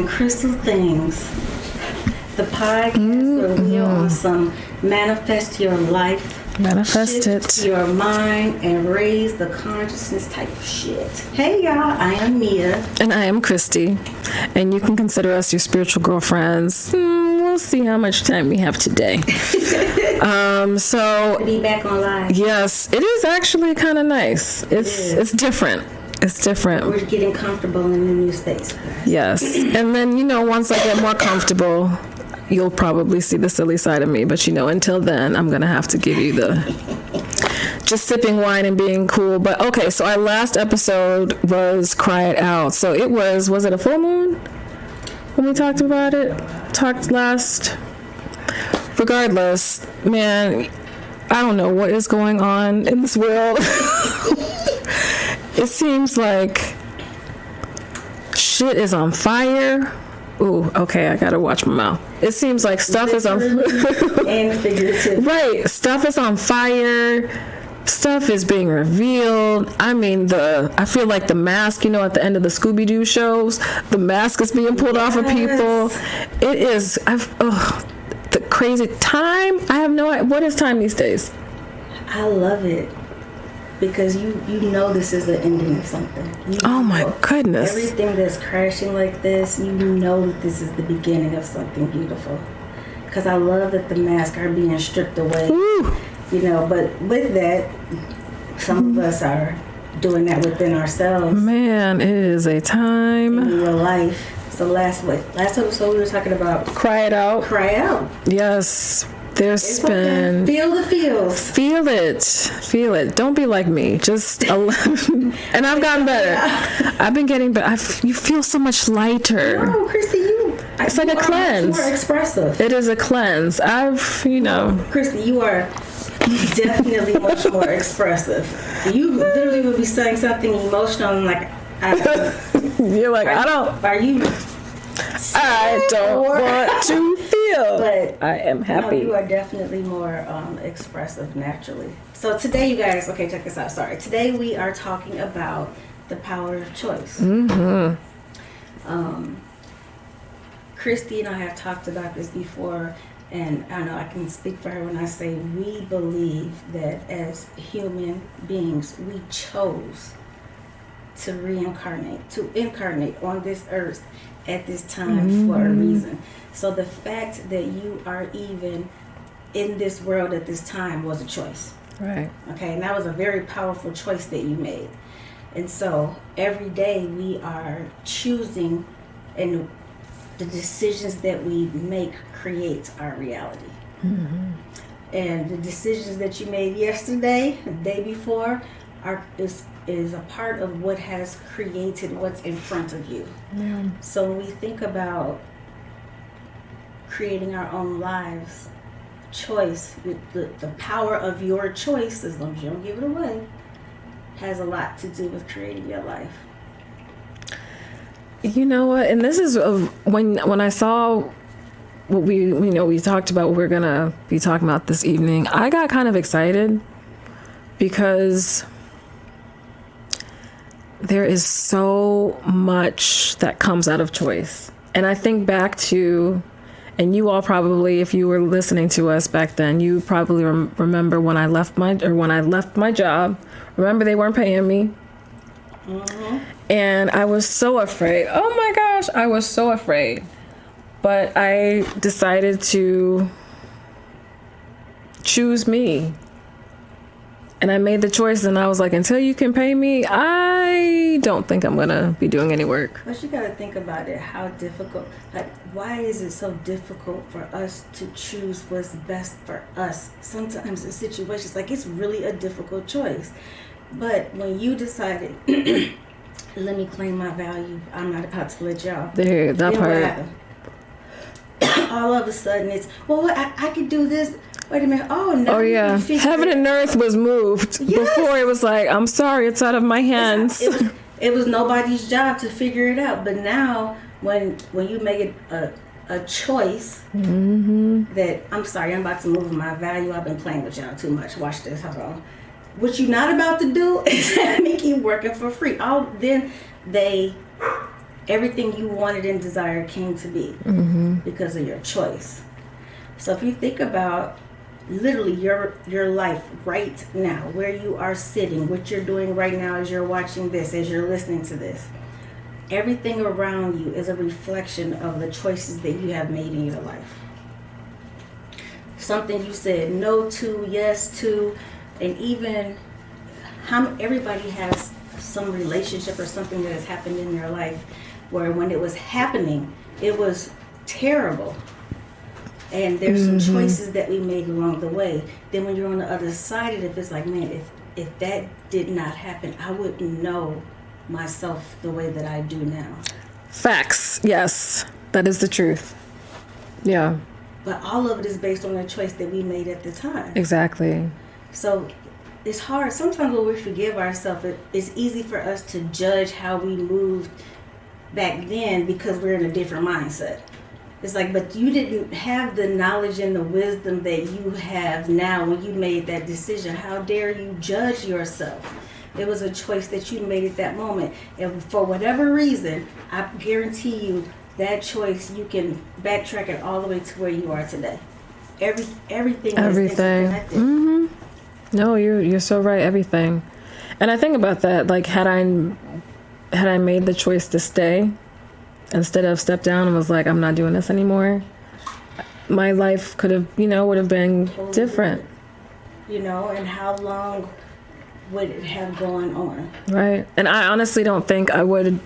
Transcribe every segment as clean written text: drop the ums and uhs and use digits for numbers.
Crystal Things, the podcast where we are on some manifest your life, manifest shift it, your mind, and raise the consciousness type of shit. Hey y'all, I am Mia. and I am Christy, and you can consider us your spiritual girlfriends. We'll see how much time we have today. To be back on live. Yes, it is actually kind of nice. It's different. It's different. We're getting comfortable in the new space. Yes, and then once I get more comfortable, you'll probably see the silly side of me. But until then, I'm gonna have to give you the just sipping wine and being cool. But okay, so our last episode was Cry It Out. So it was it a full moon when we talked about it? Talked last. Regardless, man, I don't know what is going on in this world. It seems like shit is on fire. Ooh, okay, I gotta watch my mouth. It seems like stuff is on and figurative. Right, stuff is on fire. Stuff is being revealed. I mean, I feel like the mask, at the end of the Scooby-Doo shows, the mask is being pulled off of people. It is, the crazy time. I have no idea. What is time these days? I love it. Because you know this is the ending of something. Oh my goodness. Everything that's crashing like this, you know that this is the beginning of something beautiful. Because I love that the masks are being stripped away. Woo. But with that, some of us are doing that within ourselves. Man, it is a time. In real life. So last episode we were talking about Cry It Out. Cry out. Yes. There's been feel the feels. Feel it. Don't be like me. Just and I've gotten better. I've been getting better. You feel so much lighter. No, Christy, it's like a cleanse. More expressive. It is a cleanse. Christy, you are definitely much more expressive. You literally would be saying something emotional and you're like, I don't want to feel, but I am happy. No, you are definitely more expressive naturally. So today, you guys, okay, check this out. Sorry. Today we are talking about the power of choice. Mm-hmm. Christy and I have talked about this before, and I know I can speak for her when I say we believe that as human beings, we chose to incarnate on this earth at this time for a reason. So the fact that you are even in this world at this time was a choice. Right. Okay, and that was a very powerful choice that you made. And so every day we are choosing, and the decisions that we make create our reality. Mm-hmm. And the decisions that you made yesterday, the day before, is a part of what has created what's in front of you. Yeah. So when we think about creating our own lives, choice, the power of your choice, as long as you don't give it away, has a lot to do with creating your life. You know what? And this is when I saw what we talked about what we're gonna be talking about this evening, I got kind of excited because there is so much that comes out of choice. And I think back to, and you all probably, if you were listening to us back then, you probably remember when I left my job. Remember, they weren't paying me. Mm-hmm. And I was so afraid. Oh my gosh, I was so afraid. But I decided to choose me. And I made the choice, and I was like, until you can pay me, I don't think I'm going to be doing any work. But you got to think about it, how difficult, why is it so difficult for us to choose what's best for us? Sometimes in situations, it's really a difficult choice. But when you decided, let me claim my value, I'm not about to let y'all. There, that part. All of a sudden, it's, I could do this. Wait a minute. Oh, no. Oh, yeah. Heaven and earth was moved. Yes. Before it was like, I'm sorry, it's out of my hands. It was nobody's job to figure it out. But now, when you make it a choice that, I'm sorry, I'm about to move my value. I've been playing with y'all too much. Watch this. Hold on. What you're not about to do is make you working for free. Then they Everything you wanted and desired came to be because of your choice. So if you think about literally your life right now, where you are sitting, what you're doing right now as you're watching this, as you're listening to this, everything around you is a reflection of the choices that you have made in your life. Something you said no to, yes to, and even everybody has some relationship or something that has happened in their life where when it was happening, it was terrible. And there's some choices that we made along the way. Then when you're on the other side of it, it's like, man, if that did not happen, I wouldn't know myself the way that I do now. Facts. Yes, that is the truth. Yeah. But all of it is based on the choice that we made at the time. Exactly. So it's hard. Sometimes when we forgive ourselves, it's easy for us to judge how we moved back then because we're in a different mindset. It's like, but you didn't have the knowledge and the wisdom that you have now when you made that decision. How dare you judge yourself? It was a choice that you made at that moment. And for whatever reason, I guarantee you that choice, you can backtrack it all the way to where you are today. Everything is interconnected. No, you're so right. Everything. And I think about that, like, had I made the choice to stay instead of step down and was like, I'm not doing this anymore, my life could have, would have been totally different. And how long would it have gone on? Right. And I honestly don't think I would.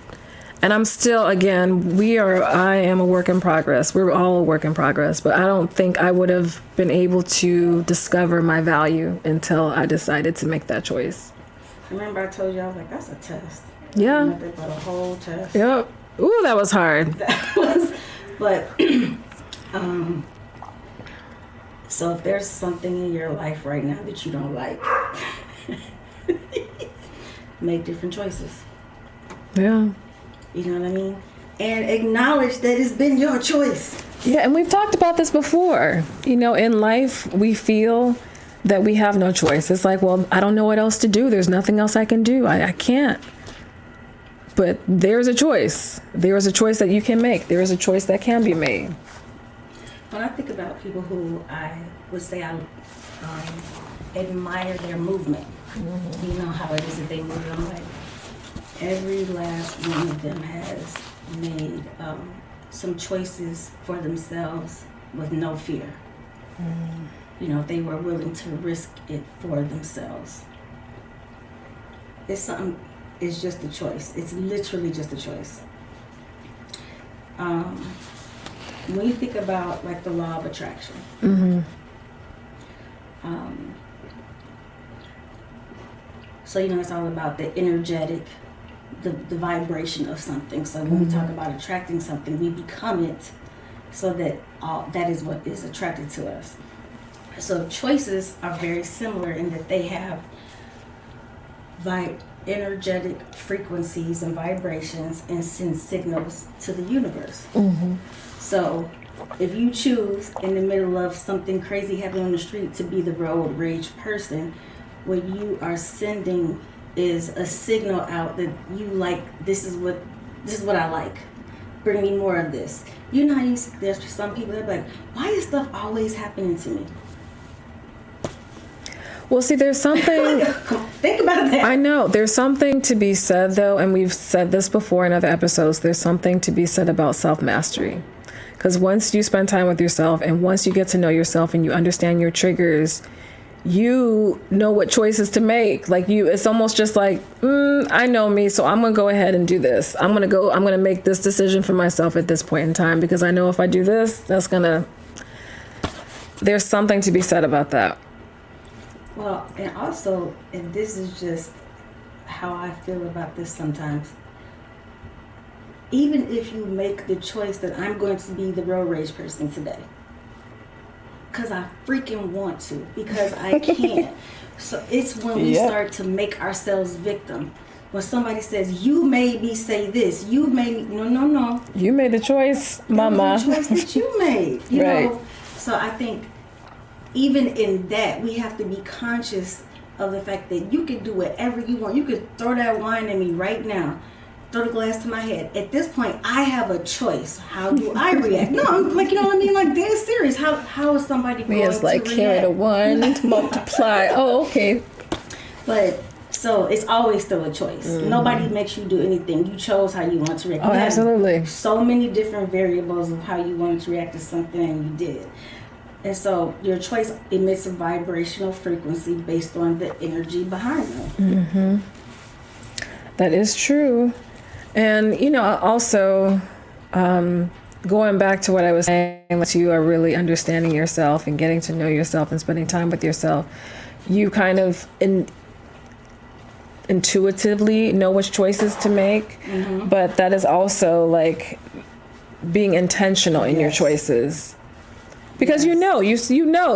And I'm still, again, I am a work in progress. We're all a work in progress. But I don't think I would have been able to discover my value until I decided to make that choice. Remember I told you, I was like, that's a test. Yeah. Nothing but a whole test. Yep. Ooh, that was hard. But, so if there's something in your life right now that you don't like, make different choices. Yeah. You know what I mean? And acknowledge that it's been your choice. Yeah, and we've talked about this before. In life, we feel that we have no choice. It's like, well, I don't know what else to do. There's nothing else I can do. I can't. But there's a choice. There is a choice that you can make. There is a choice that can be made. When I think about people who I would say I admire their movement, you know how it is that they move. I'm like, every last one of them has made some choices for themselves with no fear. They were willing to risk it for themselves. It's just a choice. It's literally just a choice. When you think about like the law of attraction, so it's all about the energetic, the vibration of something. So when we talk about attracting something, we become it, so that that is what is attracted to us. So choices are very similar in that they have energetic frequencies and vibrations and send signals to the universe. So if you choose in the middle of something crazy happening on the street to be the road rage person, what you are sending is a signal out that you like, this is what I like. Bring me more of this. There's some people that are like, why is stuff always happening to me? Well, see, there's something... Think about that. I know. There's something to be said, though, and we've said this before in other episodes, there's something to be said about self-mastery. Because once you spend time with yourself and once you get to know yourself and you understand your triggers, you know what choices to make. Like it's almost just like, I know me, so I'm going to go ahead and do this. I'm going to make this decision for myself at this point in time because I know if I do this, there's something to be said about that. Well, and also, and this is just how I feel about this sometimes, even if you make the choice that I'm going to be the road rage person today, because I freaking want to, because I can. So it's when we start to make ourselves victim. When somebody says, you made me say this, you made me, no. You made the choice, mama. It was the choice that you made, you right. know. So I think even in that, we have to be conscious of the fact that you can do whatever you want. You could throw that wine at me right now. throw the glass to my head. At this point, I have a choice. How do I react? No, I'm like, you know what I mean? Like, dead serious. How is somebody going It's like to carry react? the one to multiply. Oh, okay. But so it's always still a choice. Nobody makes you do anything. You chose how you want to react. Oh, You have absolutely. so many different variables of how you wanted to react to something, and you did. And so your choice emits a vibrational frequency based on the energy behind them. That is true. And, you know, also, going back to what I was saying, that you are really understanding yourself and getting to know yourself and spending time with yourself, you kind of intuitively know which choices to make. But that is also like being intentional in your Yes. choices. Because you know,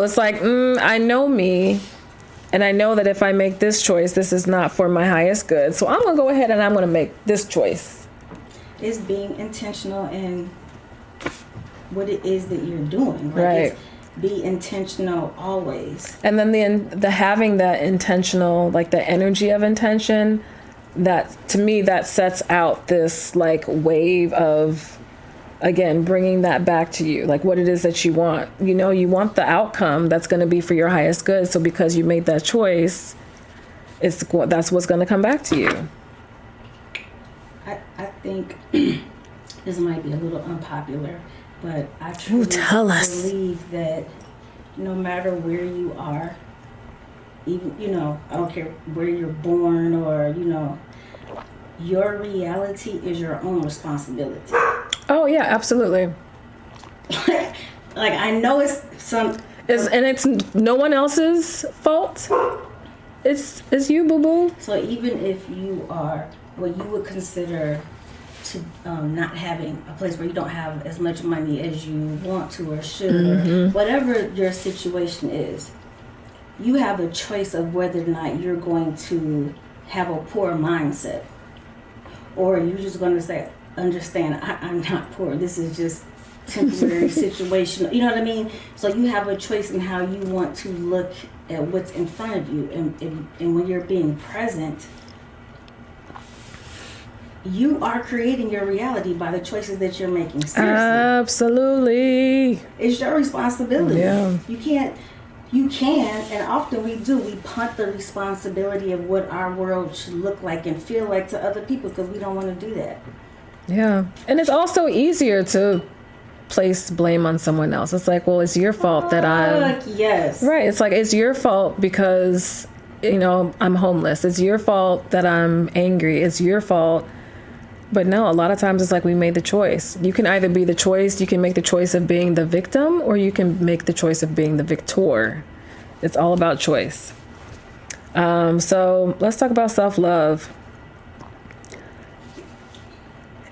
it's like, I know me. And I know that if I make this choice, this is not for my highest good. So I'm going to go ahead and I'm going to make this choice. It's being intentional in what it is that you're doing. Like, Right. it's be intentional always. And then the having that intentional, like the energy of intention, that to me, that sets out this like wave of, again, bringing that back to you, like what it is that you want. You know, you want the outcome that's going to be for your highest good. So because you made that choice, that's what's going to come back to you. I think this might be a little unpopular, but I truly tell us. believe that no matter where you are, even, you know, I don't care where you're born or, you know, your reality is your own responsibility. Oh yeah, absolutely. Like, I know it's some... And it's no one else's fault. It's you, boo boo. So even if you are what you would consider to not having a place where you don't have as much money as you want to or should, or whatever your situation is, you have a choice of whether or not you're going to have a poor mindset, or you're just going to say, understand, I'm not poor. This is just temporary situation. You know what I mean? So you have a choice in how you want to look at what's in front of you, and when you're being present, you are creating your reality by the choices that you're making. Seriously. Absolutely. It's your responsibility. Yeah. You can, and often we do, we punt the responsibility of what our world should look like and feel like to other people because we don't want to do that. Yeah. And it's also easier to place blame on someone else. It's like, well, it's your fault that I'm... Yes. Right. It's like, it's your fault because, you know, I'm homeless. It's your fault that I'm angry. It's your fault. But no, a lot of times it's like we made the choice. You can either be the choice, you can make the choice of being the victim, or you can make the choice of being the victor. It's all about choice. So let's talk about self-love.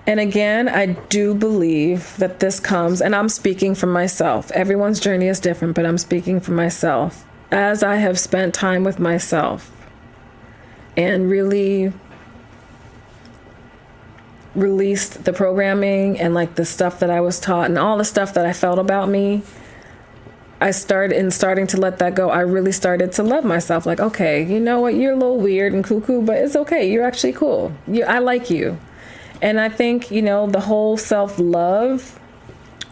And again, I do believe that this comes, and I'm speaking for myself. Everyone's journey is different, but I'm speaking for myself. As I have spent time with myself and really released the programming and like the stuff that I was taught and all the stuff that I felt about me, starting to let that go, I really started to love myself. Like, okay, you know what? You're a little weird and cuckoo, but it's okay. You're actually cool. I like you. And I think, you know, the whole self-love,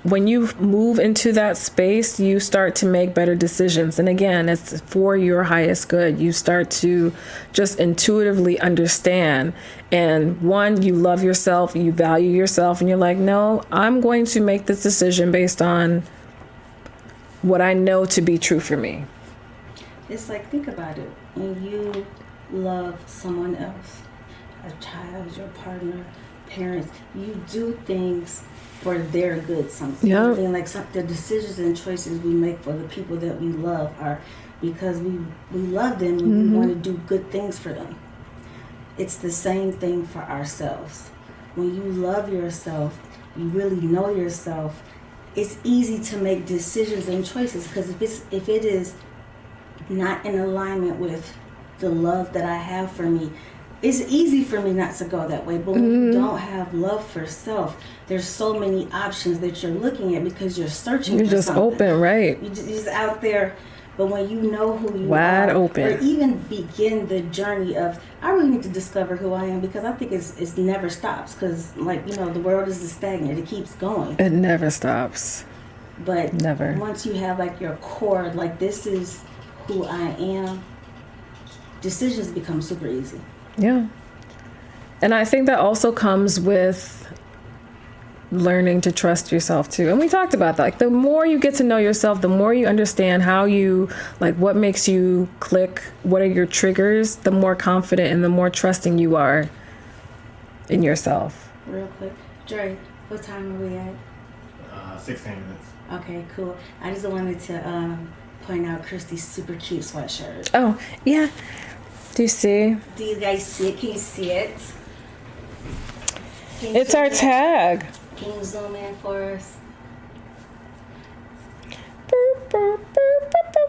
when you move into that space, you start to make better decisions. And again, it's for your highest good. You start to just intuitively understand. And one, you love yourself, you value yourself, and you're like, no, I'm going to make this decision based on what I know to be true for me. It's like, think about it. When you love someone else, a child, your partner, parents, you do things for their good. Something. Yeah. Like the decisions and choices we make for the people that we love are because we love them and we want to do good things for them. It's the same thing for ourselves. When you love yourself, you really know yourself, it's easy to make decisions and choices, because if it is not in alignment with the love that I have for me, it's easy for me not to go that way. But when you don't have love for self, there's so many options that you're looking at because you're searching You're for just something. open, right? You're just out there But when you know who you Wide are, open. or even begin the journey of, I really need to discover who I am, because I think it's never stops. Because, like, you know, the world is stagnant; it keeps going. It never stops. But Never. once you have like your core, like this is who I am, decisions become super easy. Yeah. And I think that also comes with learning to trust yourself too. And we talked about that. Like the more you get to know yourself, the more you understand how you, like what makes you click, what are your triggers, the more confident and the more trusting you are in yourself. Real quick, Dre, what time are we at? 16 minutes. Okay, cool. I just wanted to point out Christy's super cute sweatshirt. Oh, yeah. Do you see? Do you guys see it? Can you see it? Can you It's our zoom in? tag. Can you zoom in for us?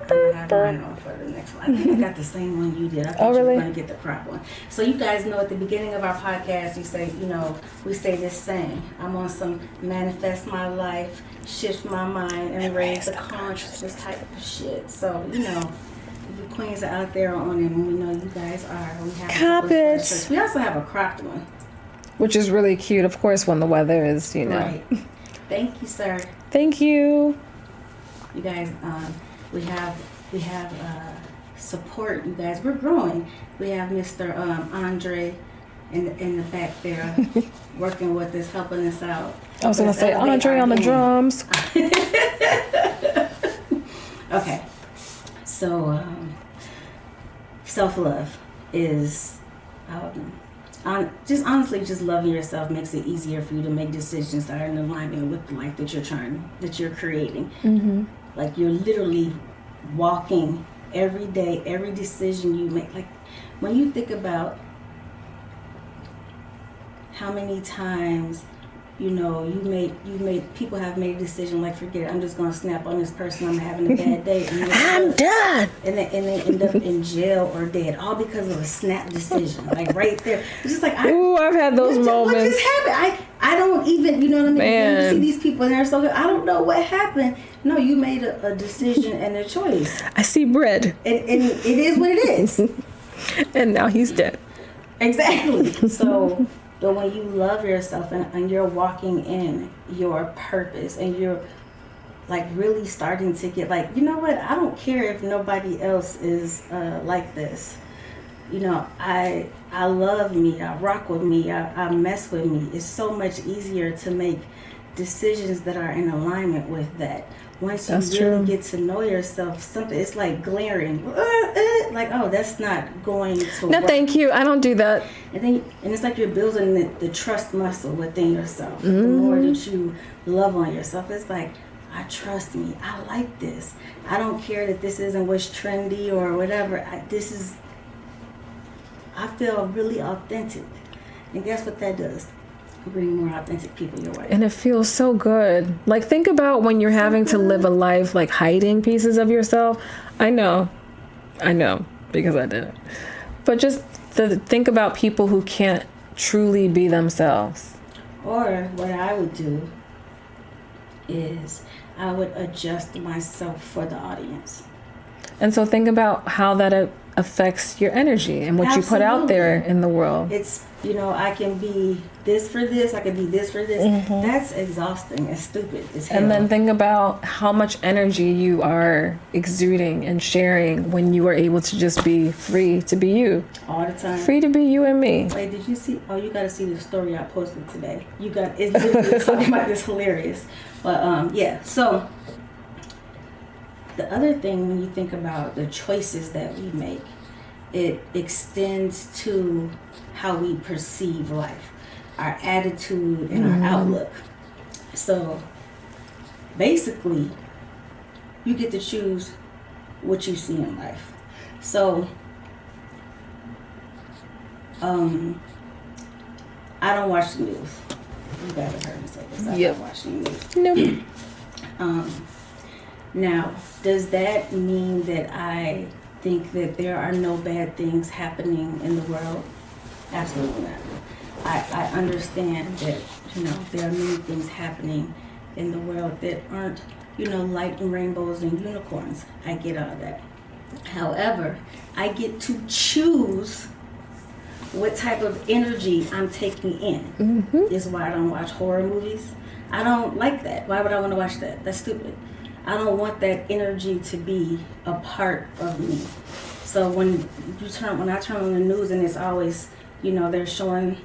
I have mine on for the next one. I think I got the same one you did. I thought Oh, you really? were going to get the crop one. So you guys know at the beginning of our podcast, you say, you know, we say this saying, I'm on some manifest my life, shift my mind, and raise the consciousness type of shit. So, you know, if you queens are out there on it, and we know you guys are, we have a couple of Cop it. sweatshirts. We also have a cropped one. Which is really cute, of course, when the weather is, you know. Right. Thank you, sir. Thank you. You guys, we have support. You guys, we're growing. We have Mr. Andre in the back there working with us, helping us out. I was going to say Andre on the drums. Okay, so self-love is just honestly, just loving yourself makes it easier for you to make decisions that are in alignment with the life that you're creating. Mm-hmm. Like you're literally walking every day, every decision you make. Like when you think about how many times, you know, you made people have made a decision like, forget it, I'm just gonna snap on this person, I'm having a bad day, and I'm done. and they end up in jail or dead, all because of a snap decision. Like right there, it's just like, Ooh, I've had those moments. What just happened? I don't even, you know what I mean? Man. You see these people and they're so good. I don't know what happened. No, you made a decision and a choice. I see bread. And it is what it is. And now he's dead. Exactly. So, but when you love yourself and you're walking in your purpose and you're like really starting to get like, you know what? I don't care if nobody else is like this. You know, I love me. I rock with me. I mess with me. It's so much easier to make decisions that are in alignment with that. Once you That's really true. get to know yourself, something it's like glaring, like, oh, that's not going to No, work. thank you. I don't do that. And it's like you're building the trust muscle within yourself. The more that you love on yourself, it's like, I trust me. I like this. I don't care that this isn't what's trendy or whatever. I feel really authentic. And guess what that does? Bring more authentic people your way. And it feels so good. Like, think about when you're having to live a life like hiding pieces of yourself. I know, because I did it. But just think about people who can't truly be themselves. Or what I would do is I would adjust myself for the audience. And so think about how that affects your energy and what you put out there in the world. It's, you know, I can be this for this, I can be this for this. That's exhausting and stupid as hell. And then think about how much energy you are exuding and sharing when you are able to just be free to be you. all the time. Free to be you and me. Wait, did you see? Oh, you got to see the story I posted today. It's literally something about this hilarious. But yeah, so the other thing when you think about the choices that we make, it extends to how we perceive life, our attitude and our outlook. So basically, you get to choose what you see in life. So I don't watch the news. You guys have heard me say this. I Yep. don't watch the news. Nope. Now, does that mean that I think that there are no bad things happening in the world? Absolutely not. I understand that, you know, there are many things happening in the world that aren't light and rainbows and unicorns. I get all that. However, I get to choose what type of energy I'm taking in. Is why I don't watch horror movies. I don't like that. Why would I want to watch that? That's stupid. I don't want that energy to be a part of me. So when I turn on the news and it's always, they're showing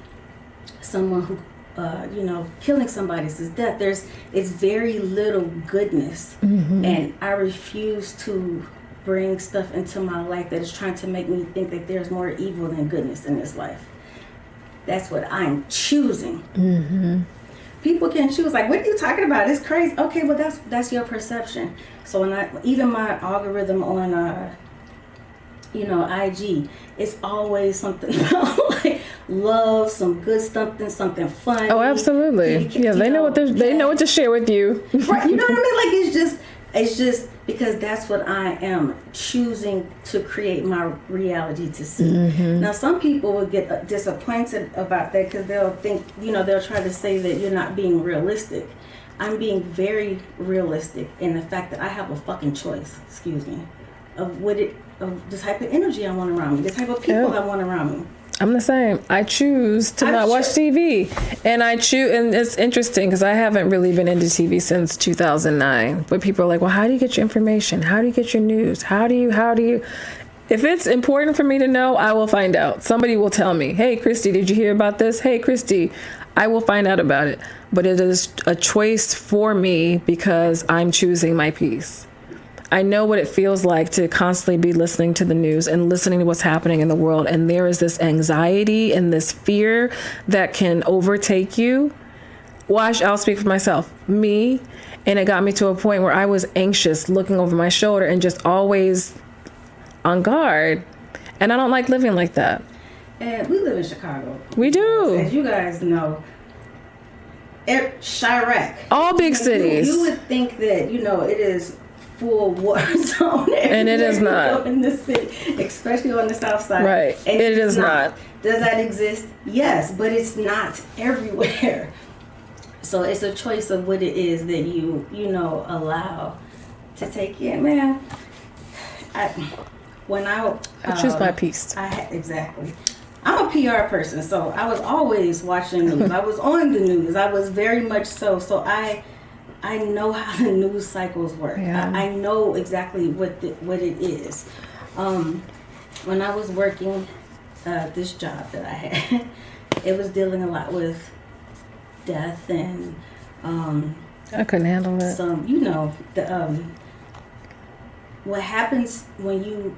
someone who, killing somebody, it's death. It's very little goodness, and I refuse to bring stuff into my life that is trying to make me think that there's more evil than goodness in this life. That's what I'm choosing. People can choose, like, what are you talking about? It's crazy. Okay, well, that's your perception. So when even my algorithm on IG, it's always something about like love, some good something fun. Oh, absolutely. Yeah, they know what to share with you. Right, you know what I mean? Like it's just because that's what I am choosing to create my reality to see. Now, some people will get disappointed about that because they'll think, they'll try to say that you're not being realistic. I'm being very realistic in the fact that I have a fucking choice, of the type of energy I want around me, the type of people I want around me. I'm the same. I choose to not watch TV, and and it's interesting because I haven't really been into TV since 2009. But people are like, "Well, how do you get your information? How do you get your news? How do you?" If it's important for me to know, I will find out. Somebody will tell me, "Hey, Christy, did you hear about this?" "Hey, Christy," I will find out about it. But it is a choice for me because I'm choosing my peace. I know what it feels like to constantly be listening to the news and listening to what's happening in the world. And there is this anxiety and this fear that can overtake you. Well, I'll speak for myself, me. And it got me to a point where I was anxious, looking over my shoulder and just always on guard. And I don't like living like that. And we live in Chicago. We do. As you guys know, Chirac. All big cities. You would think that, it is full war zone, and it is not in the city, especially on the south side. Right, and it is not. Does that exist? Yes, but it's not everywhere. So it's a choice of what it is that you allow to take in. Man, I choose my peace. Exactly. I'm a PR person, so I was always watching news. I was on the news. I was very much so. So I know how the news cycles work. Yeah. I know exactly what it is. When I was working this job that I had, it was dealing a lot with death and I couldn't handle it. Some, what happens when you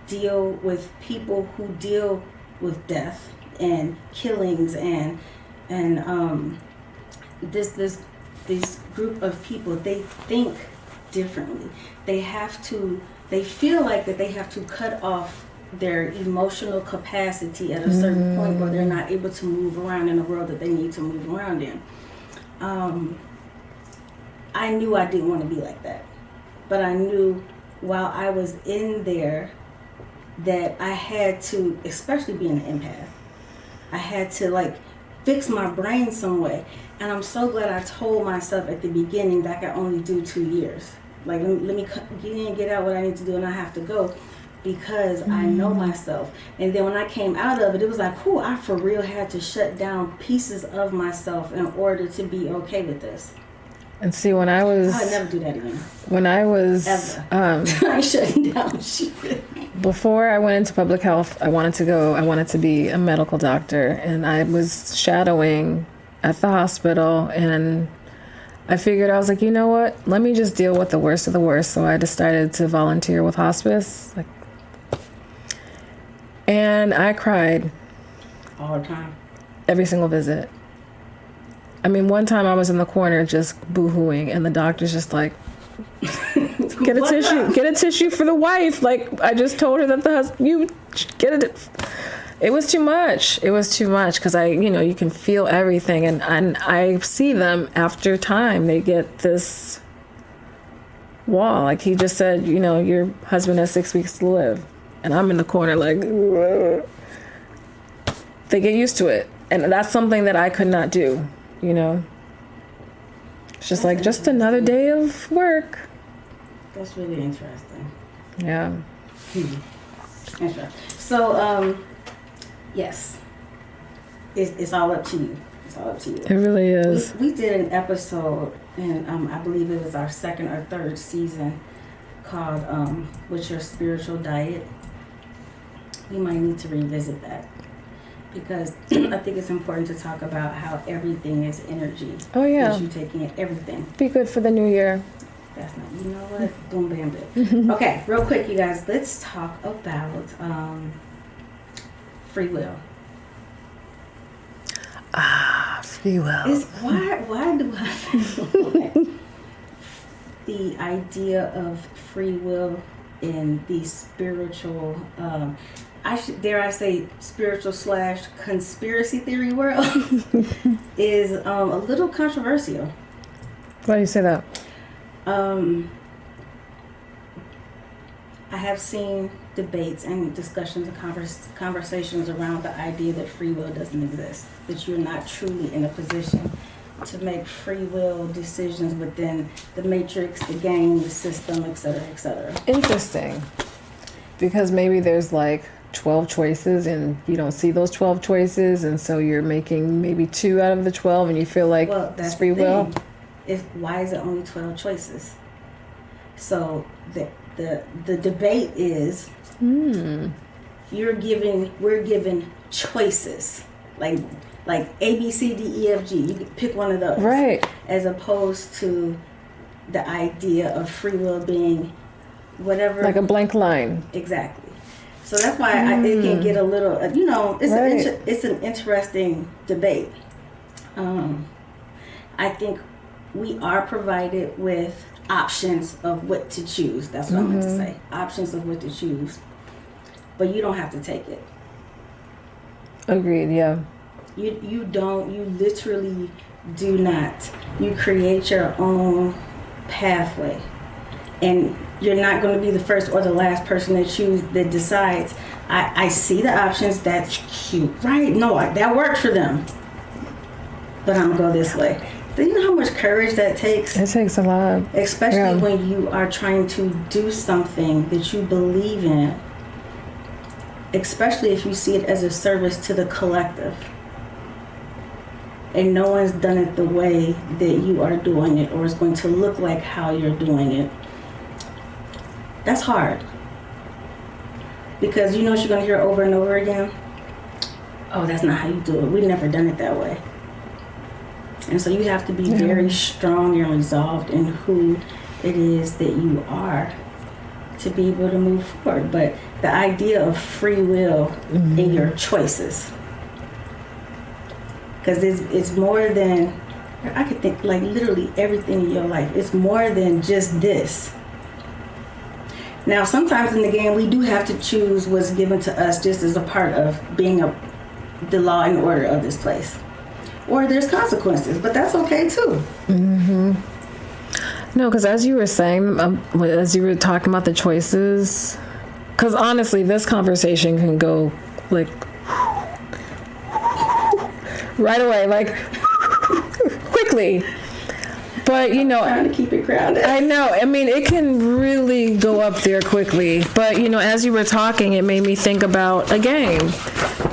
deal with people who deal with death and killings and this group of people, they think differently. They feel like that they have to cut off their emotional capacity at a certain point where they're not able to move around in the world that they need to move around in. I knew I didn't want to be like that. But I knew while I was in there that I had to, especially being an empath, I had to fix my brain some way. And I'm so glad I told myself at the beginning that I could only do 2 years. Let me get in, get out what I need to do, and I have to go because I know myself. And then when I came out of it, it was like, I for real had to shut down pieces of myself in order to be okay with this. And see, when I was... I'd never do that again. When I was... Ever. I ain't shutting down shit. Before I went into public health, I wanted to be a medical doctor. And I was shadowing at the hospital. And I figured, I was like, you know what? Let me just deal with the worst of the worst. So I decided to volunteer with hospice. And I cried. All the time. Every single visit. I mean, one time I was in the corner just boo-hooing, and the doctor's just like, get a tissue for the wife. I just told her that the husband, you get it. It was too much. It was too much because you can feel everything, and I see them after time. They get this wall. Like he just said, your husband has 6 weeks to live, and I'm in the corner Whoa. They get used to it, and that's something that I could not do. It's just like just another day of work. That's really interesting. Yeah. Interesting. So, yes, it's all up to you. It's all up to you. It really is. We did an episode, and I believe it was our second or third season, called "What's Your Spiritual Diet?" You might need to revisit that because I think it's important to talk about how everything is energy. Oh yeah. That you take in everything. Be good for the new year. That's not. You know what? Boom, bam, bam. Okay, real quick, you guys. Let's talk about free will. Free will. Why do I feel like the idea of free will in the spiritual, dare I say spiritual / conspiracy theory world is a little controversial. Why do you say that? I have seen debates and discussions and conversations around the idea that free will doesn't exist, that you're not truly in a position to make free will decisions within the matrix, the game, the system, et cetera, et cetera. Interesting. Because maybe there's like 12 choices and you don't see those 12 choices, and so you're making maybe 2 out of the 12 and you feel like it's free will. Why is it only 12 choices? So the debate is we're given choices like A, B, C, D, E, F, G. You can pick one of those, right? As opposed to the idea of free will being whatever, like a blank line. Exactly. So that's why it can get a little, it's an interesting debate. I think we are provided with options of what to choose. That's what I meant to say. Options of what to choose. But you don't have to take it. Agreed, yeah. You literally do not. You create your own pathway. And you're not going to be the first or the last person that decides, I see the options, that's cute. Right, no, that works for them. But I'm going to go this way. Do you know how much courage that takes? It takes a lot. Especially when you are trying to do something that you believe in. Especially if you see it as a service to the collective. And no one's done it the way that you are doing it, or is going to look like how you're doing it. That's hard. Because you know what you're going to hear over and over again? Oh, that's not how you do it. We've never done it that way. And so you have to be very strong and resolved in who it is that you are to be able to move forward. But the idea of free will in your choices, because it's more than, I could think like literally everything in your life. It's more than just this. Now, sometimes in the game, we do have to choose what's given to us just as a part of being the law and order of this place. Or there's consequences, but that's okay too. No, because as you were saying, as you were talking about the choices, because honestly, this conversation can go like right away, like quickly. But trying to keep it grounded. I know. I mean, it can really go up there quickly. But as you were talking, it made me think about a game,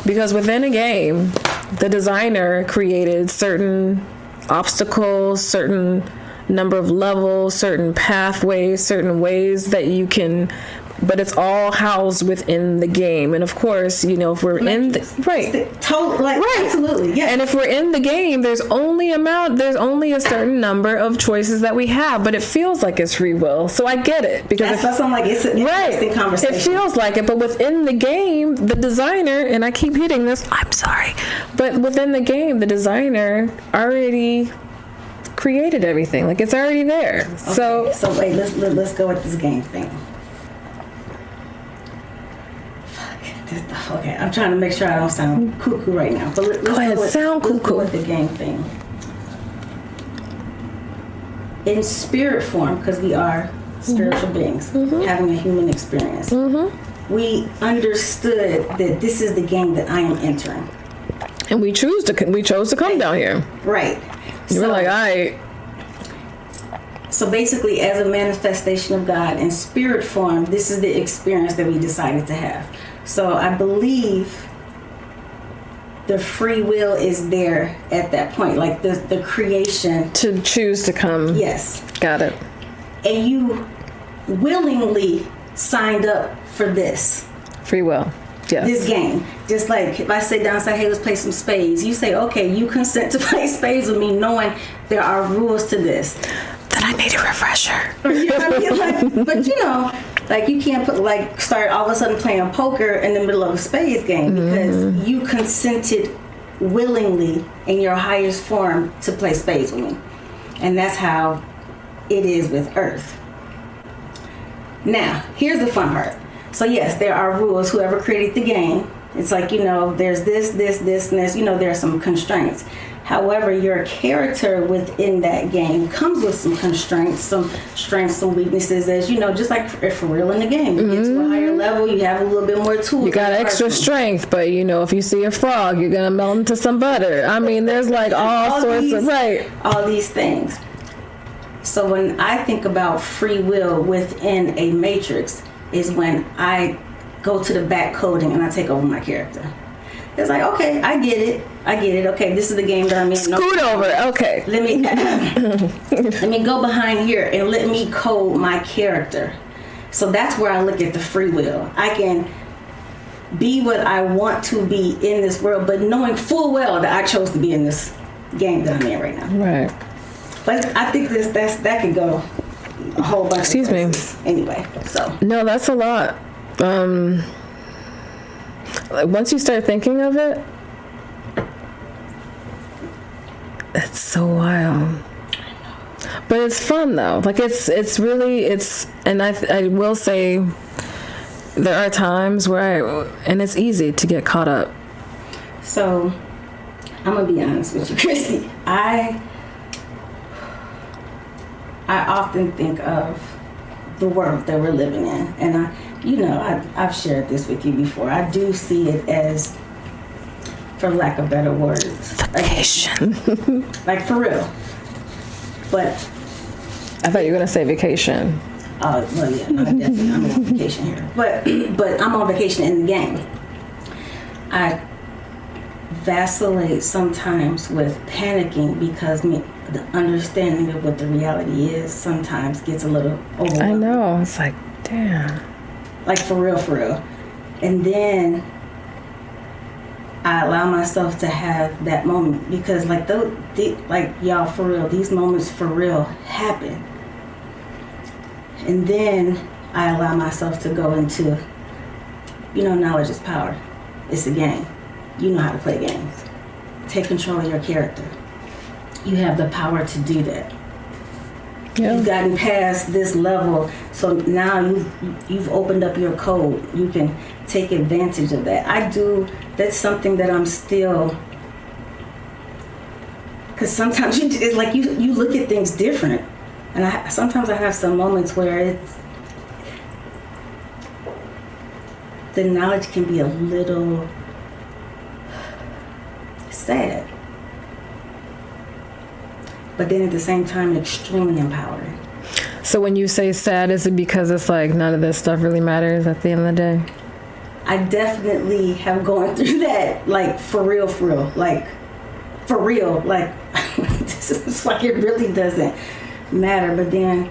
because within a game, the designer created certain obstacles, certain number of levels, certain pathways, certain ways that you can, but it's all housed within the game. And of course, if we're in the absolutely, yeah. And if we're in the game, there's only a certain number of choices that we have, but it feels like it's free will. So I get it, because that's like it's an interesting conversation. It feels like it, but within the game, the designer, and I keep hitting this, I'm sorry, but within the game, the designer already created everything. Like, it's already there. Okay. So wait, let's go with this game thing. Okay, I'm trying to make sure I don't sound cuckoo right now. But let's go ahead, sound cuckoo. Let's go with the game thing. In spirit form, because we are spiritual beings having a human experience, we understood that this is the game that I am entering. And we chose to come down here. Right. You were like, all right. So basically, as a manifestation of God in spirit form, this is the experience that we decided to have. So I believe the free will is there at that point, like the creation. To choose to come. Yes. Got it. And you willingly signed up for this. Free will. Yes. This game. Just like if I sit down and say, hey, let's play some spades. You say, okay, you consent to play spades with me knowing there are rules to this. Then I need a refresher. You know what I mean? Like, but you know, like you can't start all of a sudden playing poker in the middle of a spades game because you consented willingly in your highest form to play spades with me. And that's how it is with Earth. Now, here's the fun part. So yes, there are rules. Whoever created the game, it's like, you know, there's this, and this, you know, there are some constraints. However, your character within that game comes with some constraints, some strengths, some weaknesses, as you know, just like for real in the game. You get to a higher level, you have a little bit more tools. You got extra strength, but you know, if you see a frog, you're gonna melt into some butter. I mean, there's like all sorts of all these things. So when I think about free will within a matrix, is when I go to the back coding and I take over my character. It's like, okay, I get it. Okay, this is the game that I'm in. Scoot over. Okay. Let me go behind here and let me code my character. So that's where I look at the free will. I can be what I want to be in this world, but knowing full well that I chose to be in this game that I'm in right now. Right. But I think that could go a whole bunch. Excuse of places. Me. Anyway, so no, that's a lot. Like once you start thinking of it, it's so wild. But it's fun though. Like it's really and I will say there are times where and it's easy to get caught up. So I'm gonna be honest with you, Christy. I often think of the world that we're living in, and I've shared this with you before. I do see it as, for lack of better words, vacation. Like for real. But I thought you were gonna say vacation. Well, yeah, I'm on vacation here, but I'm on vacation in the game. I vacillate sometimes with panicking because the understanding of what the reality is sometimes gets a little overwhelming. I know. It's like, damn. Like for real. And then I allow myself to have that moment because like y'all, for real, these moments for real happen. And then I allow myself to go into, knowledge is power. It's a game. You know how to play games. Take control of your character. You have the power to do that. Yeah. You've gotten past this level, so now you've opened up your code. You can take advantage of that. That's something that I'm still, because sometimes it's like you look at things different. And sometimes I have some moments where the knowledge can be a little sad. But then at the same time, extremely empowering. So when you say sad, is it because it's like none of this stuff really matters at the end of the day? I definitely have gone through that, like for real, like for real, like this is like it really doesn't matter. But then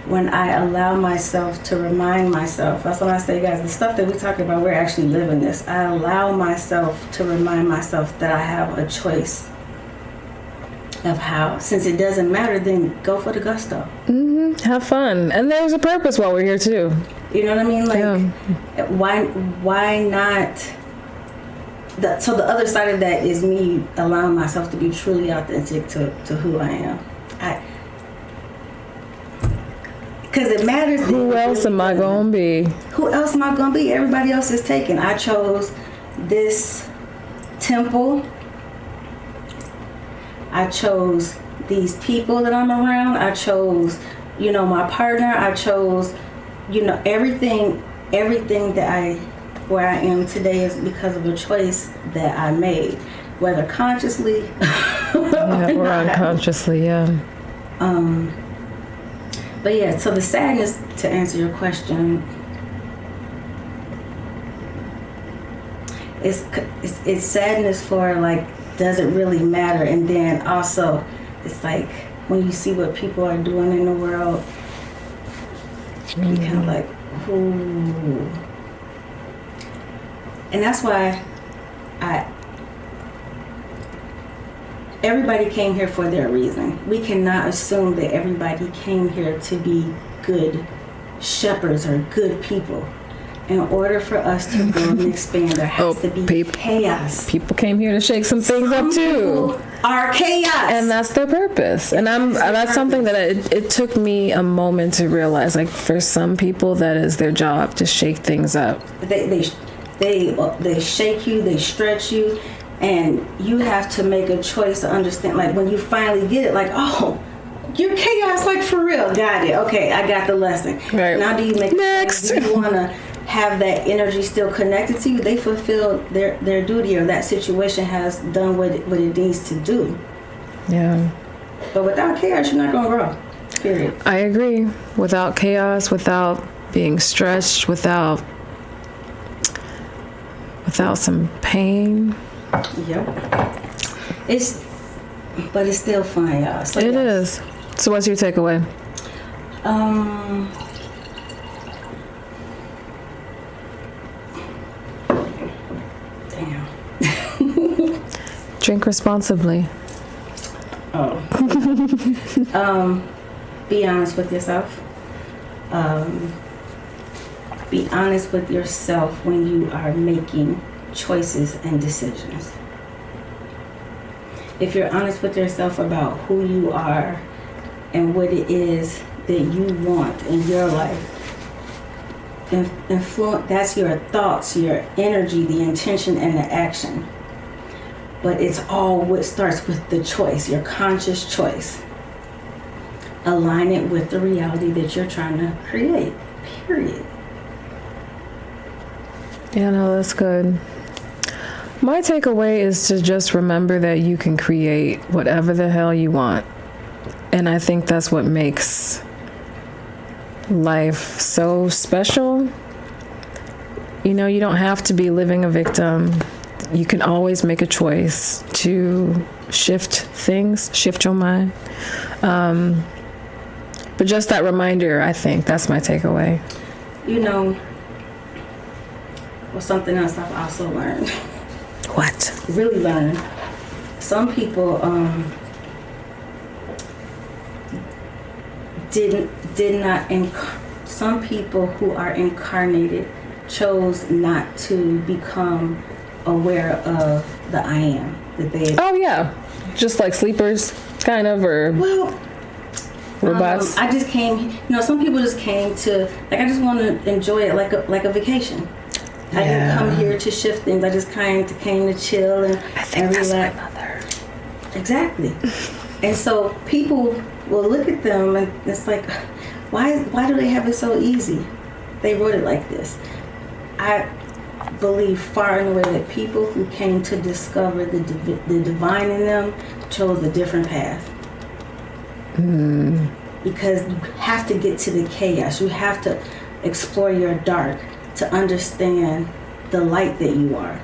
when I allow myself to remind myself, that's when I say, guys, the stuff that we talk about, we're actually living this. I allow myself to remind myself that I have a choice of how. Since it doesn't matter, then go for the gusto. Mm-hmm. Have fun. And there's a purpose while we're here too. You know what I mean? Like, why not? So the other side of that is me allowing myself to be truly authentic to who I am. Because it matters. Who else am I going to be? Who else am I going to be? Everybody else is taken. I chose this temple. I chose these people that I'm around. I chose, my partner. I chose, everything that where I am today is because of a choice that I made, whether consciously or unconsciously, yeah. But yeah, so the sadness, to answer your question, it's sadness for like, does it really matter? And then also, it's like when you see what people are doing in the world, you kind of like, ooh. And that's why everybody came here for their reason. We cannot assume that everybody came here to be good shepherds or good people. In order for us to grow and expand, there has to be chaos. People came here to shake some things up too. Are chaos, and that's their purpose. And that's something that it took me a moment to realize. Like for some people, that is their job, to shake things up. They shake you, they stretch you, and you have to make a choice to understand. Like when you finally get it, like, oh, you're chaos, like for real. Got it. Okay, I got the lesson. Right. Now do you make next? Do you want to have that energy still connected to you? They fulfilled their duty, or that situation has done what it needs to do. Yeah. But without chaos, you're not going to grow. Period. I agree. Without chaos, without being stretched, without some pain. Yep. But it's still fun, y'all. So it is. So what's your takeaway? Drink responsibly. Oh. Be honest with yourself. Be honest with yourself when you are making choices and decisions. If you're honest with yourself about who you are and what it is that you want in your life, that's your thoughts, your energy, the intention, and the action. But it's all what starts with the choice, your conscious choice. Align it with the reality that you're trying to create, period. Yeah, no, that's good. My takeaway is to just remember that you can create whatever the hell you want. And I think that's what makes life so special. You know, you don't have to be living a victim. You can always make a choice to shift things, shift your mind. But just that reminder, I think that's my takeaway. You know, well, something else I've also learned. What? Really learned. Some people some people who are incarnated chose not to become aware of the I am that they. Oh yeah, just like sleepers, kind of, or well, robots. I just came. You know, some people just came to like. I just want to enjoy it like a vacation. Yeah. I didn't come here to shift things. I just came to chill and relax. That's my mother. Exactly. And so people will look at them and it's like, why do they have it so easy? They wrote it like this. I believe far and away that people who came to discover the divine in them chose a different path. Because you have to get to the chaos. You have to explore your dark to understand the light that you are.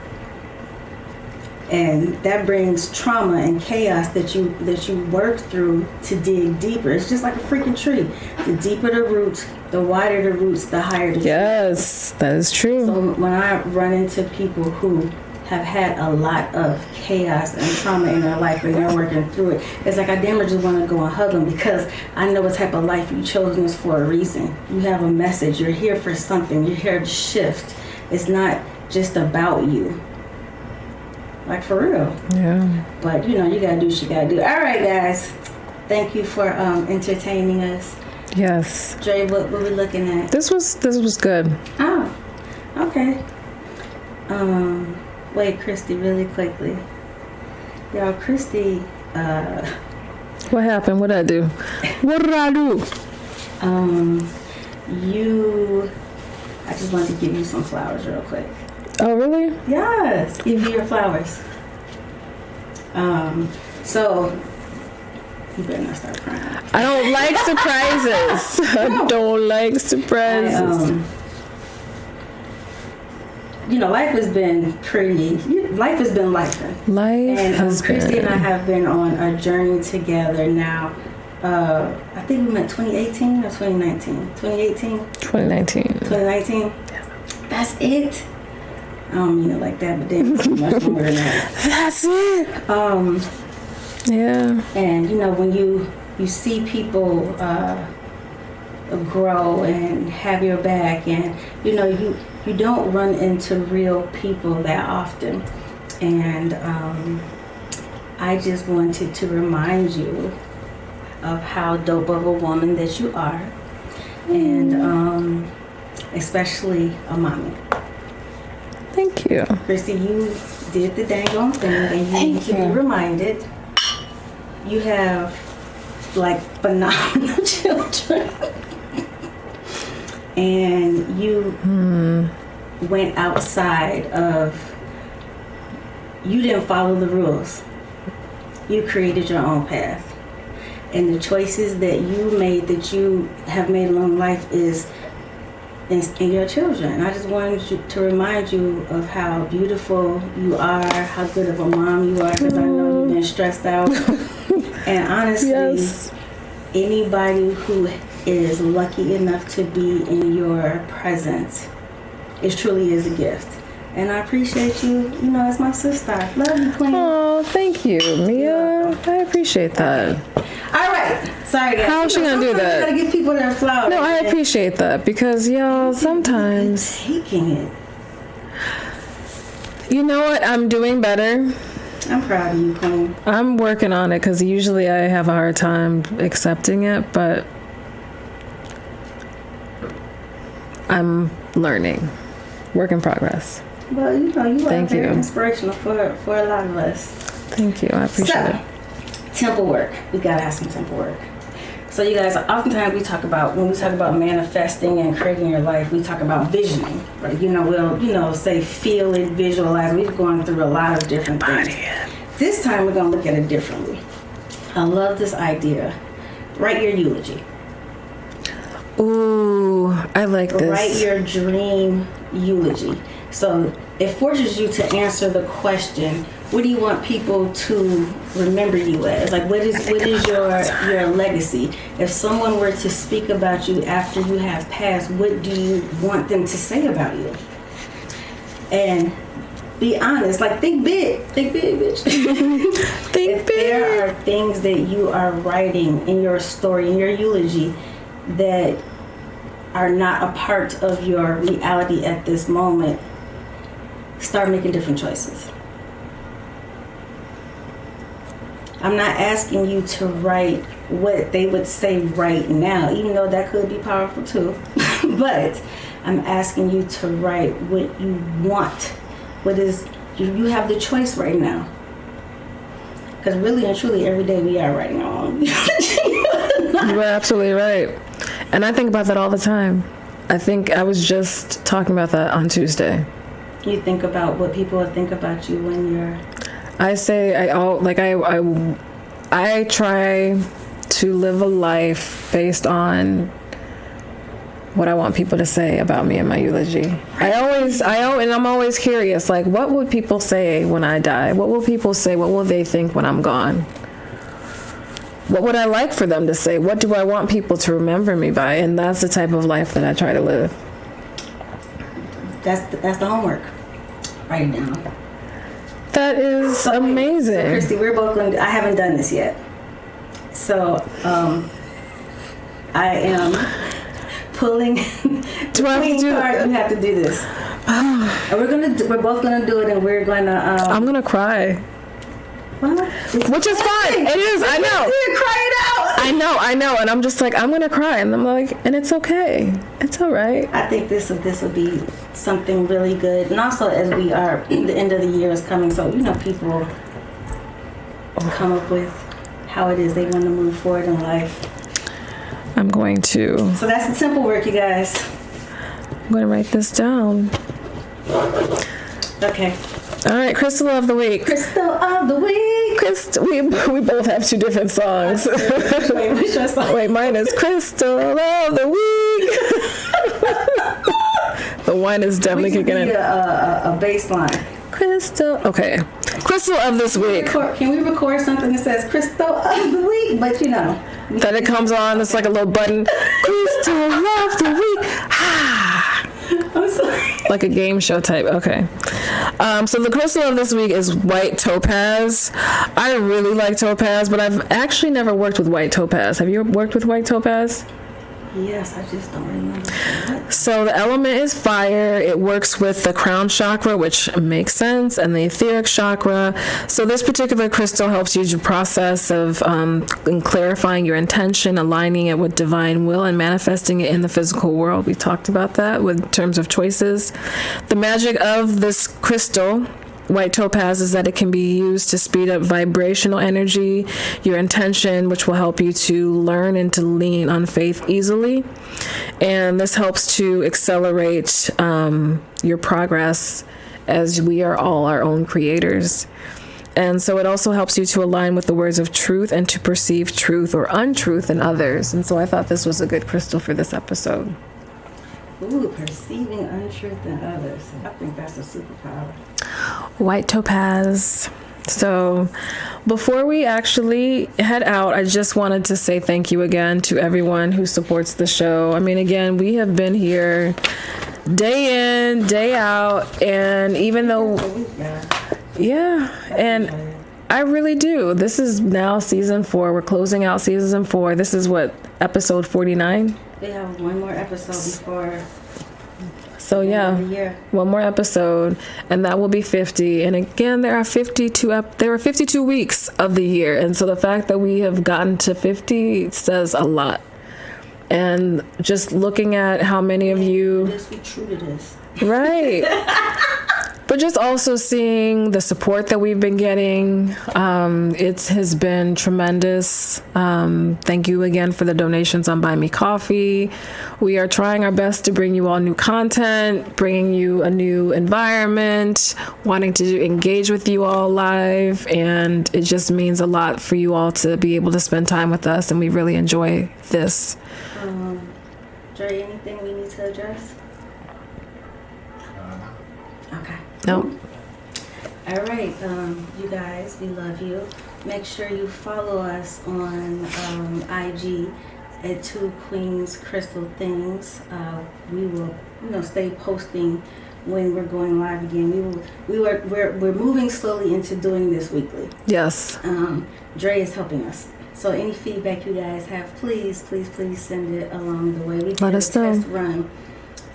And that brings trauma and chaos that you work through to dig deeper. It's just like a freaking tree. The deeper the roots, the wider the roots, the higher the tree. Yes, that is true. So when I run into people who have had a lot of chaos and trauma in their life and they're working through it, it's like I damn near just want to go and hug them because I know what type of life you chose this for a reason. You have a message. You're here for something. You're here to shift. It's not just about you. Like for real. Yeah. But you know, you gotta do what you gotta do. All right, guys. Thank you for entertaining us. Yes. Dre, what were we looking at? This was good. Oh, okay. Wait, Christy, really quickly. Y'all, Christy, What happened? What did I do? What did I do? I just wanted to give you some flowers real quick. Oh, really? Yes, give you your flowers. So You better not start crying. I don't like surprises. I don't like surprises. Life has been life has been life. Life And has Christy been. and I have been on a journey together now. I think we met 2018 or 2019? 2018? 2019. 2019? Yeah. That's it? I don't mean it like that, but then it's much more than that. That's it. Yeah. And when you see people grow and have your back, and you don't run into real people that often. And I just wanted to remind you of how dope of a woman that you are, and especially a mommy. Thank you. Christy, you did the dang on thing, and you need to be reminded you have like phenomenal children. And you went outside of, you didn't follow the rules. You created your own path. And the choices that you made, that you have made along life, is in your children. And I just wanted to remind you of how beautiful you are, how good of a mom you are, because I know you've been stressed out. And honestly, Yes. anybody who is lucky enough to be in your presence, it truly is a gift. And I appreciate you, as my sister. Love you, Queen. Oh, thank you, Mia. I appreciate that. All right. Sorry, guys. How is she gonna do Sometimes that? You gotta give people their flowers. No, I appreciate that because, y'all, sometimes. Taking it. You know what? I'm doing better. I'm proud of you, Queen. I'm working on it because usually I have a hard time accepting it, but I'm learning. Work in progress. Well, you are Thank very you. inspirational for a lot of us. Thank you. I appreciate it. Temple work. We gotta have some temple work. So you guys, oftentimes when we talk about manifesting and creating your life, we talk about visioning, right? We'll say feel it, visualize. We've gone through a lot of different things. This time we're gonna look at it differently. I love this idea. Write your eulogy. Ooh, I like this. Write your dream eulogy. So it forces you to answer the question, what do you want people to remember you as? Like, what is your legacy? If someone were to speak about you after you have passed, what do you want them to say about you? And be honest, like think big, bitch. Think If big. there are things that you are writing in your story, in your eulogy, that are not a part of your reality at this moment, start making different choices. I'm not asking you to write what they would say right now, even though that could be powerful too. But I'm asking you to write what you want. You have the choice right now. Because really and truly, every day we are writing our own. You are absolutely right. And I think about that all the time. I think I was just talking about that on Tuesday. You think about what people will think about you when you're... I try to live a life based on what I want people to say about me in my eulogy. And I'm always curious, like, what would people say when I die? What will people say? What will they think when I'm gone? What would I like for them to say? What do I want people to remember me by? And that's the type of life that I try to live. That's the homework. Write it down. That is amazing. So Christy, we're both going to... I haven't done this yet. So, I am pulling... Do I have to do card. You have to do this. And we're both going to do it, and we're going to... I'm going to cry. Which is fine. It is. I know. You're crying out. I know. And I'm just like, I'm going to cry. And I'm like, and it's okay. It's all right. I think this will be something really good. And also, as the end of the year is coming, so, people come up with how it is they want to move forward in life. I'm going to So that's the temple work, you guys. write this down. Okay. All right, Crystal of the week. Crystal of the week. Crystal. We both have two different songs. Wait, what's your song? Wait, mine is Crystal of the Week. The wine is definitely kicking in. A bass line. Crystal. Okay. Crystal of this week. Can we record something that says Crystal of the Week? But That it comes on, it's like a little button. Crystal of the Week. I'm sorry. Like a game show type. Okay. So the crystal of this week is white topaz. I really like topaz, but I've actually never worked with white topaz. Have you worked with white topaz? Yes, I just don't remember. So the element is fire. It works with the crown chakra, which makes sense, and the etheric chakra. So this particular crystal helps you to process of in clarifying your intention, aligning it with divine will, and manifesting it in the physical world. We talked about that with terms of choices. The magic of this crystal, white topaz, is that it can be used to speed up vibrational energy, your intention, which will help you to learn and to lean on faith easily. And this helps to accelerate your progress, as we are all our own creators. And so it also helps you to align with the words of truth and to perceive truth or untruth in others. And so I thought this was a good crystal for this episode. Ooh, perceiving untruth in others. I think that's a superpower. White topaz. So before we actually head out, I just wanted to say thank you again to everyone who supports the show. I mean, again, we have been here day in, day out, and even though, yeah, and I really do. This is now season 4. We're closing out season 4. This is what, episode 49? We have one more episode before. So yeah, one more episode, and that will be 50. And again, there are 52 weeks of the year, and so the fact that we have gotten to 50 says a lot. And just looking at how many of you, Just be true to this, right? But just also seeing the support that we've been getting, it has been tremendous. Thank you again for the donations on Buy Me Coffee. We are trying our best to bring you all new content, bringing you a new environment, wanting to engage with you all live, and it just means a lot for you all to be able to spend time with us, and we really enjoy this. Dre, anything we need to address? Okay. Nope. All right, you guys, we love you. Make sure you follow us on IG at Two Queens Crystal Things. We will, stay posting when we're going live again. We're moving slowly into doing this weekly. Yes. Dre is helping us. So any feedback you guys have, please send it along the way. We Let did us a know. test run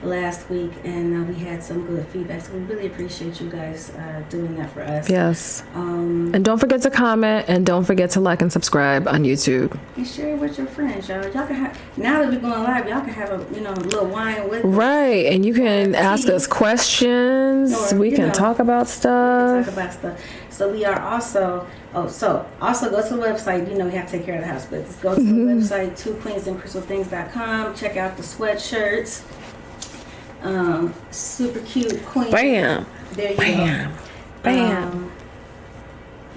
last week, and we had some good feedback. So we really appreciate you guys doing that for us. Yes. And don't forget to comment, and don't forget to like and subscribe on YouTube. And share it with your friends, y'all. Y'all can have, now that we're going live, y'all can have a little wine with us. Right, and you can ask us questions. Or, we can talk about stuff. So we are also also go to the website. We have to take care of the house, but just go to the website, twoqueensandcrystalthings.com. Check out the sweatshirts. Super cute queen. Bam. There you Bam. go. Bam.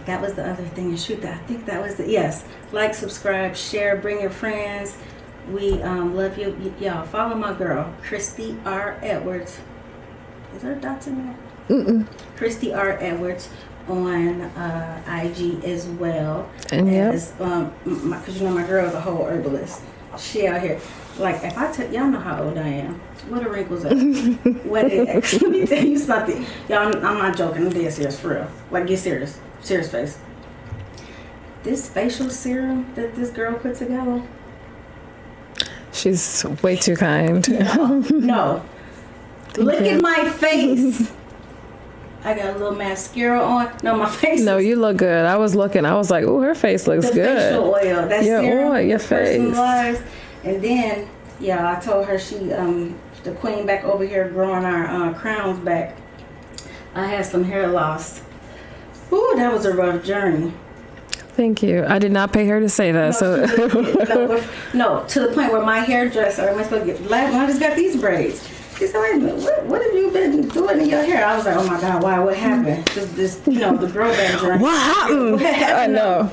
That was the other thing. And shoot, I think that was the yes. Like, subscribe, share, bring your friends. We love you, y'all. Follow my girl, Christy R. Edwards. Is there dots in there? Christy R. Edwards on IG as well. And as because my girl is a whole herbalist. She out here. Like, if I tell y'all know how old I am. What are wrinkles at? Let me tell you something. Y'all, I'm not joking. I'm dead serious, for real. Like, get serious. Serious face. This facial serum that this girl put together. She's way too kind. No. Look at my face. I got a little mascara on. No, my face. No, you look good. I was looking. I was like, oh, her face looks the good. Facial oil. That's your serum. oil, your face. Personalized. And then, I told her the queen back over here growing our crowns back. I had some hair loss. Ooh, that was a rough journey. Thank you. I did not pay her to say that. No, to the point where my hairdresser, I just got these braids. She said, wait a minute, what have you been doing in your hair? I was like, oh my God, why? What happened? This the grow back journey. What happened? What happened? I know.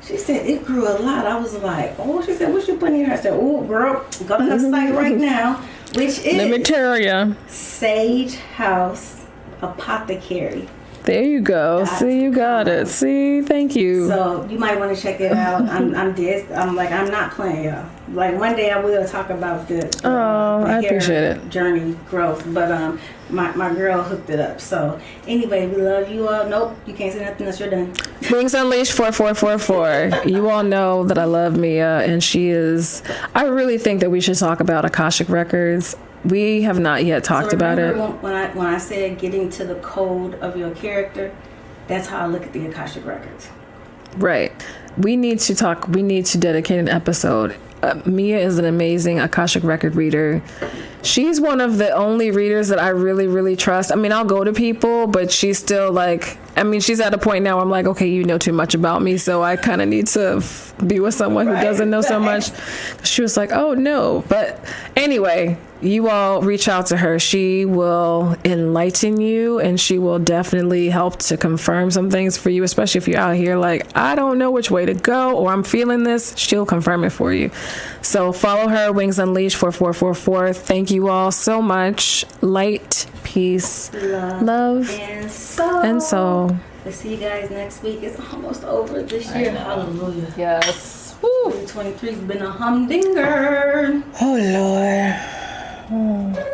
She said, it grew a lot. I was like, oh, she said, what you putting in here? I said, oh, girl, go to her site right now, which is Let me tell you. Sage House Apothecary. There you go. See, you got it. See, thank you. So you might want to check it out. I'm not playing, y'all. Like one day I will talk about the I hair appreciate it. journey growth, but my girl hooked it up. So anyway, we love you all. Nope, you can't say nothing else. You're done. Wings Unleashed 4444. You all know that I love Mia, and she is. I really think that we should talk about Akashic Records. We have not yet talked about it. When I said getting to the code of your character, that's how I look at the Akashic Records. Right. We need to talk. We need to dedicate an episode. Mia is an amazing Akashic record reader. She's one of the only readers that I really, really trust. I mean, I'll go to people, but she's still like, I mean, she's at a point now where I'm like, okay, you know too much about me, so I kind of need to be with someone who doesn't know so much. She was like, oh no. But anyway, you all reach out to her. She will enlighten you, and she will definitely help to confirm some things for you, especially if you're out here like, I don't know which way to go, or I'm feeling this. She'll confirm it for you. So follow her, Wings Unleashed 4444. Thank you all so much. Light, peace, love, and soul. We'll see you guys next week. It's almost over this year. Hallelujah. Yes. 2023's been a humdinger. Oh Lord. Oh.